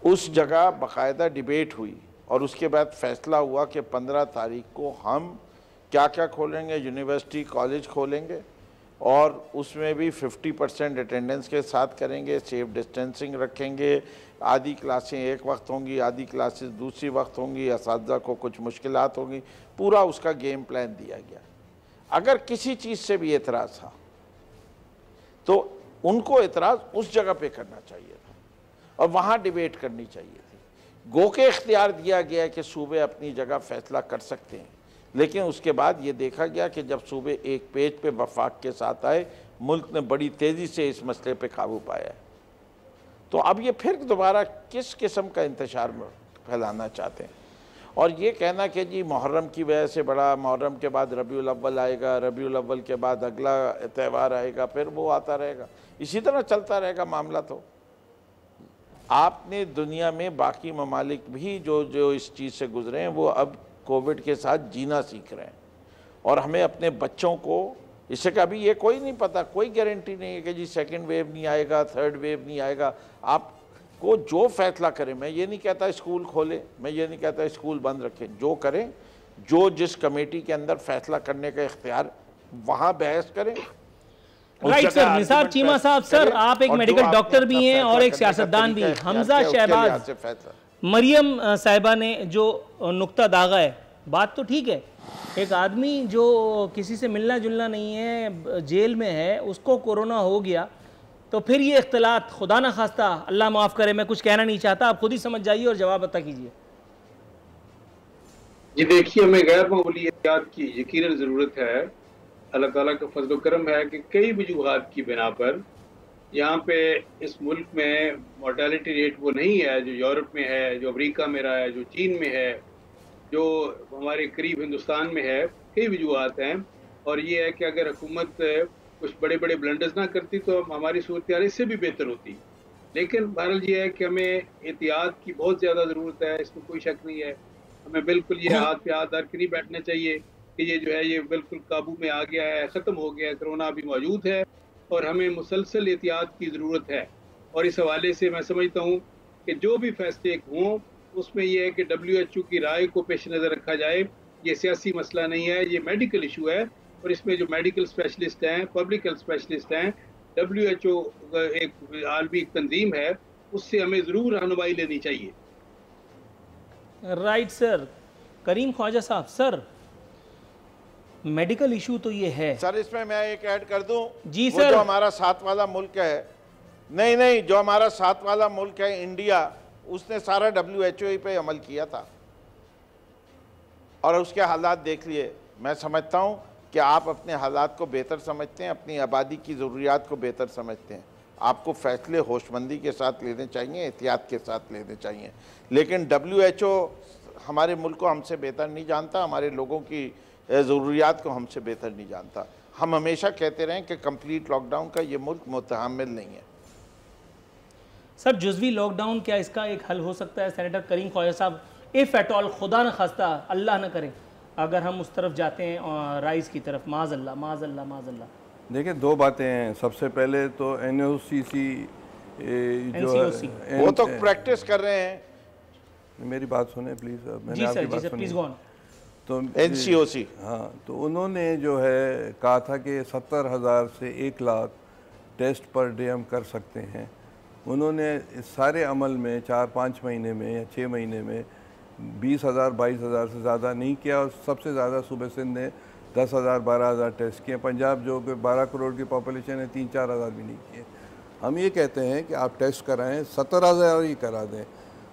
उस जगह बाकायदा डिबेट हुई और उसके बाद फैसला हुआ कि 15 तारीख को हम क्या क्या खोलेंगे, यूनिवर्सिटी कॉलेज खोलेंगे, और उसमें भी 50% अटेंडेंस के साथ करेंगे, सेफ डिस्टेंसिंग रखेंगे, आधी क्लासें एक वक्त होंगी, आधी क्लासेस दूसरी वक्त होंगी, असातिज़ा को कुछ मुश्किलात होंगी, पूरा उसका गेम प्लान दिया गया। अगर किसी चीज़ से भी एतराज़ था तो उनको एतराज़ उस जगह पे करना चाहिए था और वहाँ डिबेट करनी चाहिए थी। गो के इख्तियार दिया गया कि सूबे अपनी जगह फ़ैसला कर सकते हैं, लेकिन उसके बाद ये देखा गया कि जब सूबे एक पेज पे वफाक के साथ आए, मुल्क ने बड़ी तेज़ी से इस मसले पे काबू पाया है। तो अब ये फिर दोबारा किस किस्म का इंतशार फैलाना चाहते हैं, और ये कहना कि जी मुहर्रम की वजह से बड़ा, मुहर्रम के बाद रबीउल अव्वल आएगा, रबीउल अव्वल के बाद अगला त्यौहार आएगा, फिर वो आता रहेगा, इसी तरह चलता रहेगा मामला। तो आपने दुनिया में बाकी ममालिक भी जो इस चीज़ से गुजरे हैं, वो अब कोविड के साथ जीना सीख रहे हैं, और हमें अपने बच्चों को, इससे कभी ये कोई नहीं पता, कोई गारंटी नहीं है कि जी सेकंड वेव नहीं आएगा, थर्ड वेव नहीं आएगा। आपको जो फैसला करें, मैं ये नहीं कहता स्कूल खोले, मैं ये नहीं कहता स्कूल बंद रखें, जो करें, जो जिस कमेटी के अंदर फैसला करने का इख्तियार, वहाँ बहस करें। राइट सर, निसार चीमा साहब, सर आप एक मेडिकल डॉक्टर भी हैं और एक सियासतदान भी। हमजा शहबाज, मरियम साहिबा ने जो नुक्ता दागा है, बात तो ठीक है, एक आदमी जो किसी से मिलना जुलना नहीं है, जेल में है, उसको कोरोना हो गया, तो फिर ये इख्तिलात, खुदा ना खास्ता, अल्लाह माफ़ करे, मैं कुछ कहना नहीं चाहता, आप खुद ही समझ जाइए और जवाब अता कीजिए। जी देखिए, हमें गैर मामूली एहतियात की यकीनन ज़रूरत है। अल्लाह ताला का फजल करम है कि कई वजूहात की बिना पर यहाँ पे इस मुल्क में मोर्टेलिटी रेट वो नहीं है जो यूरोप में है, जो अमेरिका में रहा है, जो चीन में है, जो हमारे करीब हिंदुस्तान में है। कई वजूहात हैं, और ये है कि अगर हुकूमत कुछ बड़े बड़े ब्लंडर्स ना करती तो हमारी सूरत हाल इससे भी बेहतर होती। लेकिन बहरहाल ये है कि हमें एहतियात की बहुत ज़्यादा ज़रूरत है, इसमें कोई शक नहीं है। हमें बिल्कुल ये हाथ पे हाथ धर के नहीं बैठना चाहिए कि ये जो है ये बिल्कुल काबू में आ गया है, ख़त्म हो गया है, कोरोना अभी मौजूद है, और हमें मुसलसल एहतियात की ज़रूरत है। और इस हवाले से मैं समझता हूँ कि जो भी फैसले हों, उसमें यह है कि WHO की राय को पेश नज़र रखा जाए। ये सियासी मसला नहीं है, ये मेडिकल इशू है, और इसमें जो मेडिकल स्पेशलिस्ट हैं, पब्लिक हेल्थ स्पेशलिस्ट हैं, WHO एक आलमी तंजीम है, उससे हमें ज़रूर रहनुमाई लेनी चाहिए। Right sir. करीम Khwaja Sahab, sir medical issue तो ये है सर, इसमें मैं एक ऐड कर दूं। जी वो सर। जो हमारा साथ वाला मुल्क है, नहीं, जो हमारा साथ वाला मुल्क है इंडिया, उसने सारा WHO पे अमल किया था और उसके हालात देख लिए। मैं समझता हूँ कि आप अपने हालात को बेहतर समझते हैं, अपनी आबादी की ज़रूरियात को बेहतर समझते हैं। आपको फ़ैसले होशमंदी के साथ लेने चाहिए, एहतियात के साथ लेने चाहिए। लेकिन WHO हमारे मुल्क को हमसे बेहतर नहीं जानता, हमारे लोगों की ज़रूरियात को हमसे बेहतर नहीं जानता। हम हमेशा कहते रहें कि कंप्लीट लॉकडाउन का ये मुल्क मुतहम्मिल नहीं है। सर जुज़वी लॉकडाउन क्या इसका एक हल हो सकता है? Senator Karim Khwaja Sahab, if at all, खुदा न खास्ता, अल्लाह न करे, अगर हम उस तरफ जाते हैं राइज की तरफ, माज़अल्लाह माज़अल्लाह माज़अल्लाह। देखिए, दो बातें हैं। सबसे पहले तो NOCC जो है, वो तो प्रैक्टिस कर रहे हैं। मेरी बात सुने प्लीज़, मैंने जी आपकी सर, बात जी सर, प्लीज़ गो ऑन। तो NCOC, हाँ, तो उन्होंने जो है कहा था कि 70,000 से 1 लाख टेस्ट पर डे हम कर सकते हैं। उन्होंने इस सारे अमल में 4-5 महीने में या 6 महीने में 20,000 22,000 से ज़्यादा नहीं किया, और सबसे ज़्यादा सूबे सिंध ने 10,000 12,000 टेस्ट किए। पंजाब जो कि 12 करोड़ की पॉपुलेशन है 3-4 हज़ार भी नहीं किए। हम ये कहते हैं कि आप टेस्ट कराएं, 70,000 ही करा दें,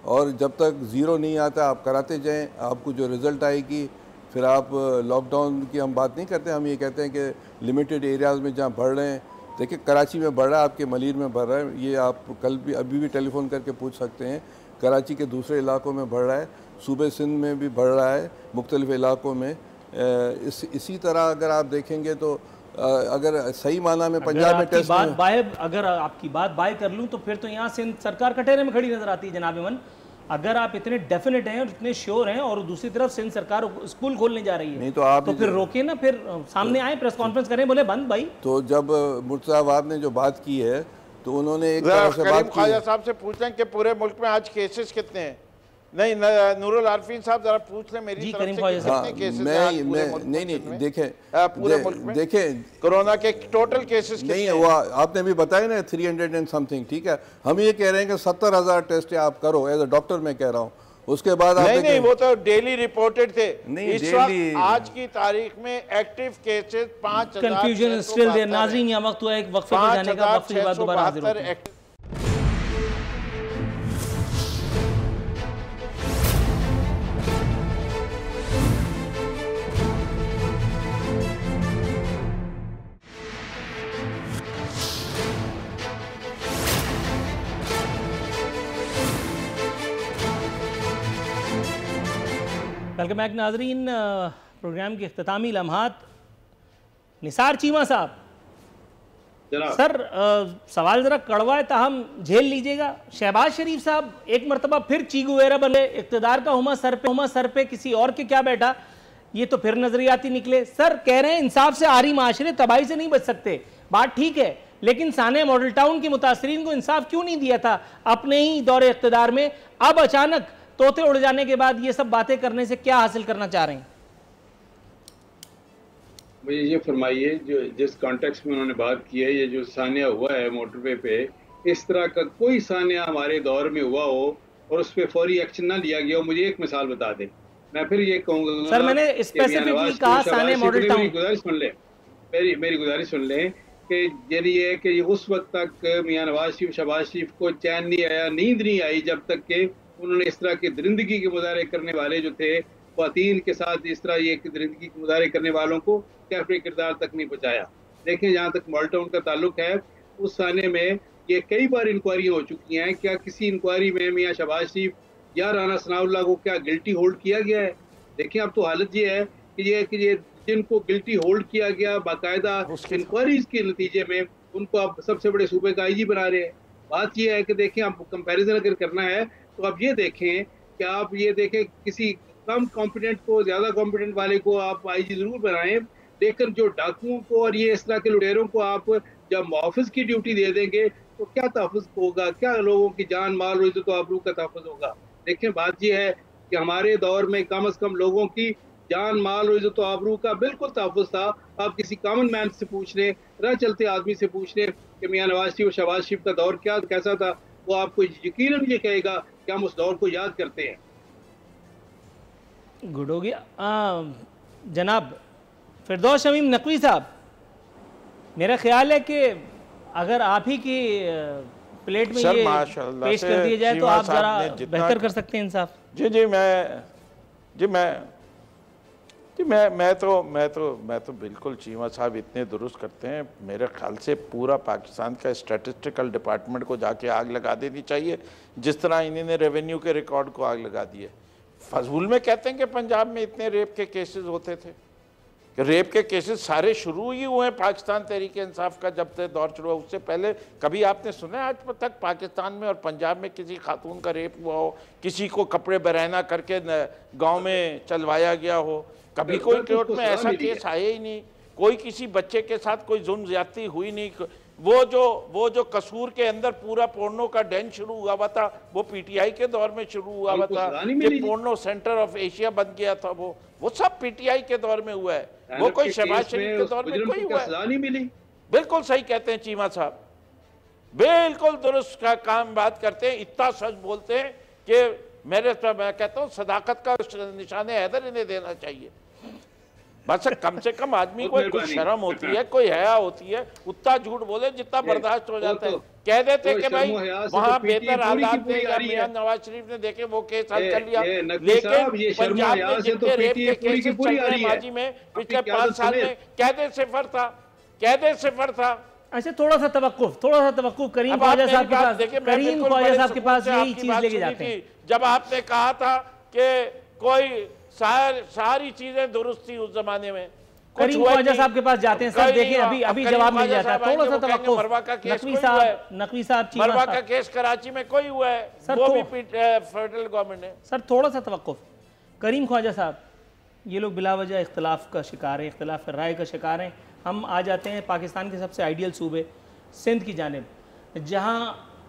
और जब तक ज़ीरो नहीं आता आप कराते जाएं। आपको जो रिज़ल्ट आएगी फिर आप लॉकडाउन की हम बात नहीं करते, हम ये कहते हैं कि लिमिटेड एरियाज़ में जहाँ बढ़ रहे हैं, देखिए कराची में बढ़ रहा है, आपके मलीर में बढ़ रहा है, ये आप कल भी अभी भी टेलीफोन करके पूछ सकते हैं। कराची के दूसरे इलाकों में बढ़ रहा है, सूबे सिंध में भी बढ़ रहा है, मुख्तलिफ इलाकों में। इसी तरह अगर आप देखेंगे तो अगर सही माना में पंजाब में टेस्ट अगर आपकी बात बाय कर लूँ तो फिर तो यहाँ सिंध सरकार कटहरे में खड़ी नजर आती है जनाब इमन। अगर आप इतने डेफिनेट हैं और इतने श्योर हैं, और दूसरी तरफ सिंध सरकार स्कूल खोलने जा रही है, नहीं तो आप तो फिर रोके ना, फिर सामने आए, प्रेस कॉन्फ्रेंस करें, बोले बंद भाई। तो जब मुर्तज़ा ने जो बात की है तो उन्होंने एक तरह से बात की। ख्वाजा साहब से पूछें कि पूरे मुल्क में आज केसेस कितने हैं? नहीं, नूरुल आरफीन साहब जरा पूछ लें मेरी तरफ से कितने केसेस हैं? नहीं देखें पूरे मुल्क में देखें कोरोना के टोटल केसेस नहीं हुआ, आपने भी बताया ना 300 एंड समथिंग, ठीक है। हम ये कह रहे हैं कि 70,000 टेस्ट आप करो, एज अ डॉक्टर मैं कह रहा हूँ। उसके बाद नहीं, वो तो डेली रिपोर्टेड थे। नहीं, इस वक्त आज की तारीख में active cases 5,000। Confusion still there. नाज़रीन, यहाँ वक्त हुआ एक वक्फे पर जाने का, वक्फे के बाद दोबारा हाजिर होते हैं। वेलकम बैक नाजरीन। प्रोग्राम के इख्तितामी लम्हात। निसार चीमा साहब, सर सवाल ज़रा कड़वा है, ताहम झेल लीजिएगा। शहबाज शरीफ साहब एक मरतबा फिर चीगुवेरा बने, इक़्तिदार का हुमा सर पे किसी और के क्या बैठा, ये तो फिर नजरियाती निकले। सर कह रहे हैं इंसाफ से आरी माशरे तबाही से नहीं बच सकते, बात ठीक है, लेकिन साने मॉडल टाउन के मुतासरीन को इंसाफ क्यों नहीं दिया था अपने ही दौरे इक़्तिदार में? अब अचानक तोते उड़ जाने के बाद ये सब बातें करने से क्या हासिल करना चाह रहे हैं? मुझे ये फरमाइए, जो जिस कॉन्टेक्स्ट में उन्होंने बात की है, ये जो सानिया हुआ है मोटरवे पे, इस तरह का कोई सानिया हमारे दौर में हुआ हो और उस पर फौरी एक्शन ना लिया गया हो, मुजे एक मिसाल बता दें। मैं फिर ये कहूँगा, सर मैंने स्पेसिफिकली कहा सानिया मॉडल टाउन। गुजारिश सुन लें, मेरी गुजारिश सुन लें कि ये कि उस वक्त तक मियां नवाज शरीफ शहबाज शरीफ को चैन नहीं आया, नींद नहीं आई, जब तक कि उन्होंने इस तरह के दरिंदगी के मुजाहरे करने वाले जो थे, ख्वातीन के साथ इस तरह ये दरिंदगी के मुजाहरे करने वालों को कैफे किरदार तक नहीं पहुँचाया। देखें, जहाँ तक मॉडल टाउन का ताल्लुक है, उस साने में ये कई बार इंक्वायरी हो चुकी हैं। क्या किसी इंक्वायरी में मियां शहबाज शरीफ या राना सनाउल्लाह को क्या गिल्टी होल्ड किया गया है? देखिए, अब तो हालत ये है कि ये जिनको गिल्टी होल्ड किया गया बाकायदा इंक्वायरीज के नतीजे में, उनको आप सबसे बड़े सूबे का आईजी बना रहे हैं। बात यह है कि देखें, आप कंपैरिजन अगर करना है तो आप ये देखें कि आप ये देखें किसी कम कॉम्पिटेंट को ज़्यादा कॉम्पिटेंट वाले को आप आईजी ज़रूर बनाएं, लेकिन जो डाकुओं को और ये इस तरह के लुटेरों को आप जब मुआफ़िज़ की ड्यूटी दे देंगे तो क्या तहफ़्फ़ुज़ होगा, क्या लोगों की जान माल और इज़्ज़त आबरू का तहफ़्फ़ुज़ होगा? देखें, बात यह है कि हमारे दौर में कम से कम लोगों की जान माल और इज़्ज़त आबरू का बिल्कुल तहफ़्फ़ुज़ था। आप किसी कॉमन मैन से पूछ लें, राह चलते आदमी से पूछ लें कि मियां नवाज शरीफ और शहबाज शरीफ का दौर कैसा था, वो आपको यकीनन ये कहेगा कि हम उस दौर को याद करते हैं। गुड हो गया। जनाब फिरदौस शमीम नकवी साहब, मेरा ख्याल है कि अगर आप ही की प्लेट में ये पेश कर दिया जाए तो आप ज़रा बेहतर कर सकते हैं इंसाफ। मैं तो बिल्कुल चीमा साहब इतने दुरुस्त करते हैं। मेरे ख्याल से पूरा पाकिस्तान का स्टैटिस्टिकल डिपार्टमेंट को जाके आग लगा देनी चाहिए, जिस तरह इन्होंने रेवेन्यू के रिकॉर्ड को आग लगा दी है। फजूल में कहते हैं कि पंजाब में इतने रेप के केसेस होते थे, कि रेप के केसेस सारे शुरू ही हुए हैं पाकिस्तान तहरीक इंसाफ का जब से दौर शुरू हुआ। उससे पहले कभी आपने सुना आज तक पाकिस्तान में और पंजाब में किसी खातून का रेप हुआ हो, किसी को कपड़े बरहना करके गांव में चलवाया गया हो? कभी कोई कोर्ट में ऐसा केस आया ही नहीं, कोई किसी बच्चे के साथ कोई जुल्म ज्यादती हुई नहीं। वो जो कसूर के अंदर पूरा पोर्नो का डेन शुरू हुआ हुआ था, वो पीटीआई के दौर में शुरू हुआ हुआ था, कि पोर्नो सेंटर ऑफ एशिया बन गया था, वो सब पीटीआई के दौर में हुआ है, वो कोई शहबाज शरीफ के दौर में कोई हुआ है। बिल्कुल सही कहते हैं चीमा साहब, बिल्कुल दुरुस्त का काम बात करते हैं। इतना सच बोलते हैं कि मैं कहता हूँ सदाकत का निशान हैदर इन्हें देना चाहिए। बस कम से कम आदमी को कुछ शर्म होती है, कोई हया होती है, उतना झूठ बोले जितना बर्दाश्त हो जाता है। कह देते कि भाई वहाँ बेहतर हालात थे या मियां नवाज शरीफ ने देखे वो केस हल कर लिया, लेकिन पंजाब में जितने रेप के केसेस चल रहे हैं माजी में पिछले 5 साल में कैदे सिफर था, कैदे सिफर था। अच्छा थोड़ा सा तवक्कुफ करीम ख्वाजा साहब के पास, करीम ख्वाजा साहब के पास यही चीज लेके जाते हैं। जब आपने कहा था कि कोई सारी चीजें दुरुस्त थी उस जमाने में, करीम ख्वाजा साहब के पास जाते हैं सर, देखिए अभी जवाब मिल जाता है। थोड़ा सा तवक्कुफ, नकवी साहब मरवा का केस कराची में कोई हुआ है सर, वो भी फेडरल गवर्नमेंट ने। सर थोड़ा सा तवक्कुफ, करीम ख्वाजा साहब ये लोग बिलावजह इख्तलाफ का शिकार हैं, इख्तलाफ राय का शिकार हैं। हम आ जाते हैं पाकिस्तान के सबसे आइडियल सूबे सिंध की जानिब, जहाँ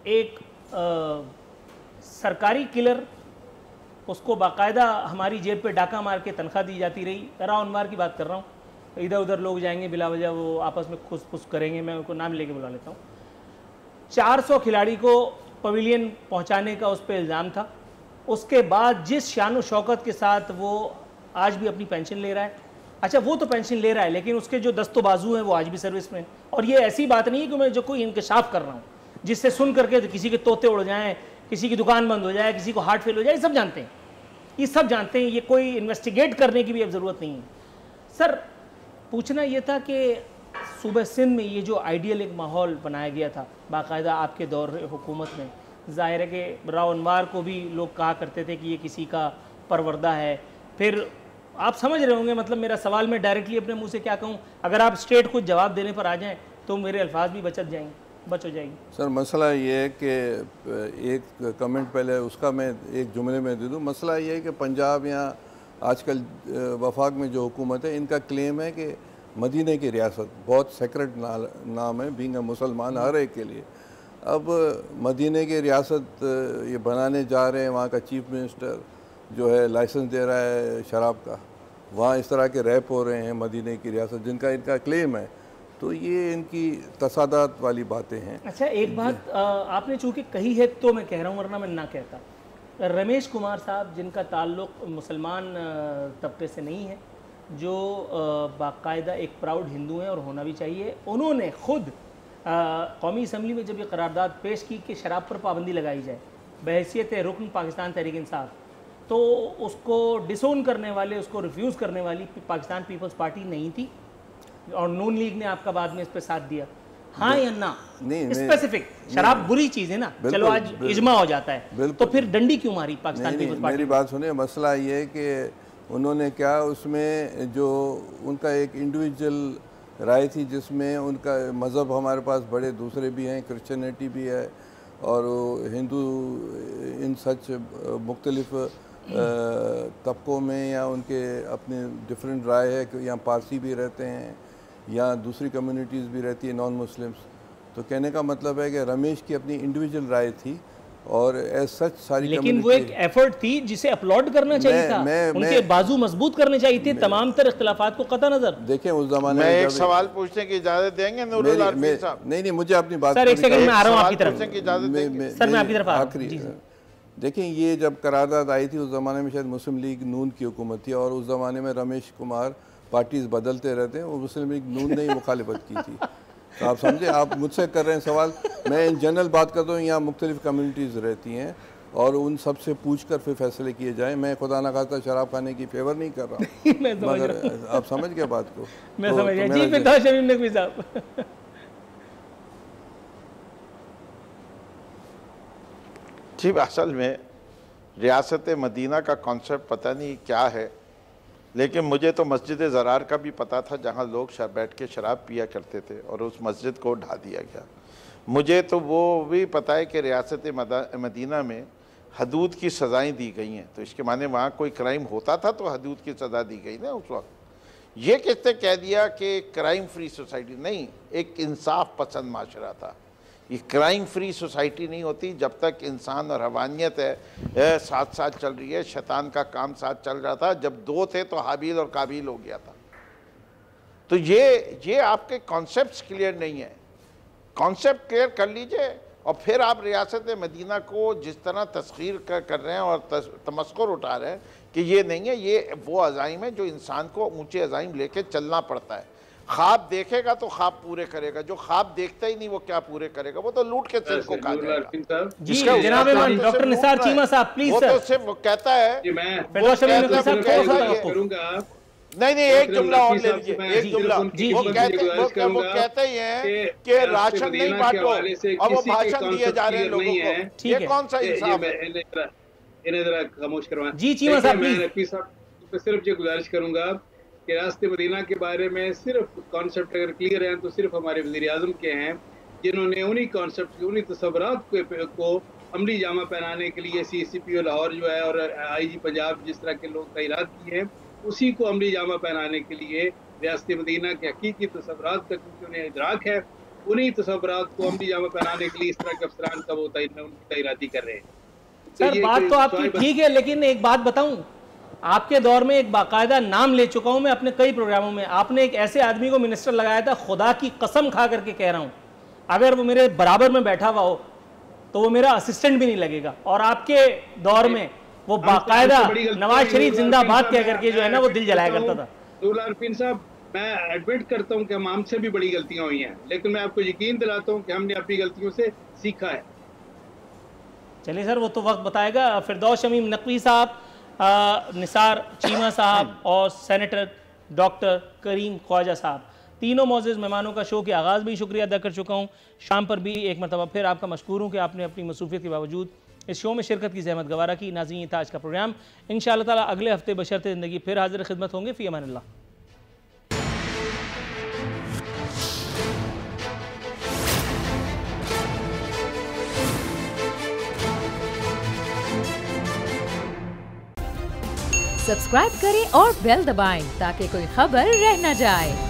एक सरकारी किलर उसको बाकायदा हमारी जेब पे डाका मार के तनख्वाह दी जाती रही। राउनवार की बात कर रहा हूँ, इधर उधर लोग जाएंगे बिलावजह वो आपस में खुस फुस करेंगे, मैं उनको नाम लेके बुला लेता हूँ। 400 खिलाड़ी को पवेलियन पहुँचाने का उस पर इल्ज़ाम था। उसके बाद जिस शान शौकत के साथ वो आज भी अपनी पेंशन ले रहा है, अच्छा वो तो पेंशन ले रहा है लेकिन उसके जो दस्तो बाजू हैं वो आज भी सर्विस में। और ये ऐसी बात नहीं है कि मैं जो कोई इंकशाफ कर रहा हूँ जिससे सुन करके किसी के तोते उड़ जाएं, किसी की दुकान बंद हो जाए, किसी को हार्ट फेल हो जाए, ये सब जानते हैं, ये सब जानते हैं। ये कोई इन्वेस्टिगेट करने की भी अब ज़रूरत नहीं है। सर पूछना ये था कि सूबे सिंध में ये जो आइडियल एक माहौल बनाया गया था बाकायदा आपके दौर हुकूमत में, ज़ाहिर है कि राव अनवार को भी लोग कहा करते थे कि ये किसी का परवरदा है। फिर आप समझ रहे होंगे, मतलब मेरा सवाल मैं डायरेक्टली अपने मुंह से क्या कहूँ, अगर आप स्ट्रेट खुद जवाब देने पर आ जाएं तो मेरे अल्फाज भी बच हो जाएंगे। सर मसला ये है कि एक कमेंट पहले उसका मैं एक जुमले में दे दूँ। मसला ये है कि पंजाब या आजकल वफाक में जो हुकूमत है, इनका क्लेम है कि मदीने की रियासत बहुत सेक्रेट नाम है बीइंग अ मुसलमान हर एक के लिए। अब मदीने की रियासत ये बनाने जा रहे हैं, वहाँ का चीफ मिनिस्टर जो है लाइसेंस दे रहा है शराब का, वहाँ इस तरह के रैप हो रहे हैं मदीने की रियासत जिनका इनका क्लेम है, तो ये इनकी तसादात वाली बातें हैं। अच्छा एक बात आपने चूँकि कही है तो मैं कह रहा हूँ, वरना मैं ना कहता। रमेश कुमार साहब जिनका ताल्लुक़ मुसलमान तबके से नहीं है, जो बाकायदा एक प्राउड हिंदू हैं और होना भी चाहिए, उन्होंने ख़ुद कौमी असम्बली में जब ये करारदाद पेश की कि शराब पर पाबंदी लगाई जाए बहैसियत रुकन पाकिस्तान तहरीक इंसाफ, तो उसको डिसोन करने वाले, उसको रिफ्यूज़ करने वाली पाकिस्तान पीपल्स पार्टी नहीं थी और नून लीग ने आपका बाद में इस पर साथ दिया। हाँ या ना? नहीं स्पेसिफिक शराब बुरी चीज़ है ना, चलो आज इजमा हो जाता है, तो फिर डंडी क्यों मारी पाकिस्तान पीपल्स पार्टी? मेरी बात सुनिए, मसला ये है कि उन्होंने क्या उसमें जो उनका एक इंडिविजुअल राय थी जिसमें उनका मज़हब हमारे पास बड़े दूसरे भी हैं, क्रिश्चियनिटी भी है और हिंदू इन सच मुख्तलिफ तबकों में या उनके अपने डिफरेंट राय है कि यहाँ पारसी भी रहते हैं या दूसरी कम्युनिटीज़ भी रहती है नॉन मुस्लिम्स। तो कहने का मतलब है कि रमेश की अपनी इंडिविजुअल राय थी और एज सच सारी, लेकिन वो एक एफर्ट थी जिसे अपलॉड करना चाहिए था, उनके बाजू मजबूत करने चाहिए थे तमाम तर इख्तिलाफात को कता नजर। देखें उस जमाने में एक सवाल पूछने की इजाजत देंगे नूरुल आरफी साहब? नहीं मुझे अपनी बात सर, एक सेकंड में आ रहा हूं आपकी तरफ। सर मैं आपकी तरफ आखिरी देखें, ये जब करारदाद आई थी उस ज़माने में शायद मुस्लिम लीग नून की हुकूमत थी और उस ज़माने में रमेश कुमार पार्टीज बदलते रहते हैं, वो मुस्लिम लीग नून ने ही मुखालिफत की थी। तो आप समझे, आप मुझसे कर रहे हैं सवाल, मैं इन जनरल बात करता हूँ, यहाँ मुख्तलिफ कम्युनिटीज़ रहती हैं और उन सब से पूछ कर फिर फैसले किए जाएँ। मैं खुदा ना खास्ता शराब खाने की फेवर नहीं कर रहा मगर आप समझ गए बात को? मैं समझ गया जी। फिर था शमीम नकवी साहब। जी, असल में रियासत मदीना का कॉन्सेप्ट पता नहीं क्या है, लेकिन मुझे तो मस्जिद ज़रार का भी पता था जहाँ लोग बैठ के शराब पिया करते थे और उस मस्जिद को ढा दिया गया। मुझे तो वो भी पता है कि रियासत मदीना में हदूद की सज़ाएँ दी गई हैं, तो इसके माने वहाँ कोई क्राइम होता था तो हदूद की सज़ा दी गई ना उस वक्त। ये किसने कह दिया कि क्राइम फ्री सोसाइटी? नहीं, एक इंसाफ पसंद माशरा था। ये क्राइम फ्री सोसाइटी नहीं होती जब तक इंसान और हवानियत है साथ साथ चल रही है। शैतान का काम साथ चल रहा था, जब दो थे तो हाबील और काबिल हो गया था। तो ये आपके कॉन्सेप्ट्स क्लियर नहीं है, कॉन्सेप्ट क्लियर कर लीजिए और फिर आप रियासत मदीना को जिस तरह तस्खीर कर रहे हैं और तमस्कुर उठा रहे हैं कि ये नहीं है, ये वो अज़ाइम है जो इंसान को ऊँचे अज़ाइम लेके चलना पड़ता है। ख्वाब देखेगा तो ख्वाब पूरे करेगा, जो ख्वाब देखता ही नहीं वो क्या पूरे करेगा, वो तो लूट के सिर को खा जाएगा। जी जनाब डॉक्टर निसार चीमा साहब प्लीज वो सर। तो सिर्फ वो कहता है, नहीं एक जुमला और ले लीजिए, एक जुमला। वो कहते ही हैं कि राशन नहीं बांटो और वो भाषण दिए जा रहे हैं लोगों को, ये कौन सा इंसाफ है? इन्हें जरा खामोश करवाएं। जी चीमा साहब मैं नकवी साहब सिर्फ ये गुजारिश करूंगा कि रास्ते मदीना के बारे में सिर्फ कॉन्सेप्ट अगर क्लियर हैं तो सिर्फ हमारे वज़ीर आज़म के हैं, जिन्होंने उन्हीं कॉन्सेप्ट उन्हीं तसव्वुरात को अमली जामा पहनाने के लिए CCPO लाहौर जो है और IG पंजाब जिस तरह के लोग तैनात किए हैं, उसी को अमली जामा पहनाने के लिए रियासत मदीना के हकीकी तसव्वुरात का क्योंकि उन्हें इदराक है, उन्हीं तसव्वुरात को अमली जामा पहनाने के लिए इस तरह के अफसरान का वो उनकी तैनाती कर रहे हैं। सर बात तो आपकी ठीक है, लेकिन एक बात बताऊं, आपके दौर में एक बाकायदा नाम ले चुका हूं मैं अपने कई प्रोग्रामों में, आपने एक ऐसे आदमी को मिनिस्टर लगाया था, खुदा की कसम खा करके कह रहा हूं, अगर वो मेरे बराबर में बैठा हुआ हो तो वो मेरा असिस्टेंट भी नहीं लगेगा। और आपके दौर में वो बाकायदा नवाज शरीफ जिंदाबाद कह करके जो है ना वो दिल जलाया करता था। अरफीन साहब, मैं एडमिट करता हूं कि हमसे भी बड़ी गलतियां हुई हैं, लेकिन मैं आपको यकीन दिलाता हूं कि हमने अपनी गलतियों से सीखा है। चलिए सर, वो तो वक्त बताएगा। फिरदौस शमीम नकवी साहब, निसार चीमा साहब और सेनेटर डॉक्टर करीम ख्वाजा साहब, तीनों मौजूद मेहमानों का शो के आगाज़ भी शुक्रिया अदा कर चुका हूँ। शाम पर भी एक मरतबा फिर आपका मशकूर हूँ कि आपने अपनी मसरूफियत के बावजूद इस शो में शिरकत की ज़हमत गवारा की। नाज़रीन, था आज का प्रोग्राम। इंशाअल्लाह ताला अगले हफ्ते बशर्ते ज़िंदगी फिर हाजिर खिदमत होंगे। फ़ी अमानिल्लाह। सब्सक्राइब करें और बेल दबाएं ताकि कोई खबर रह न जाए।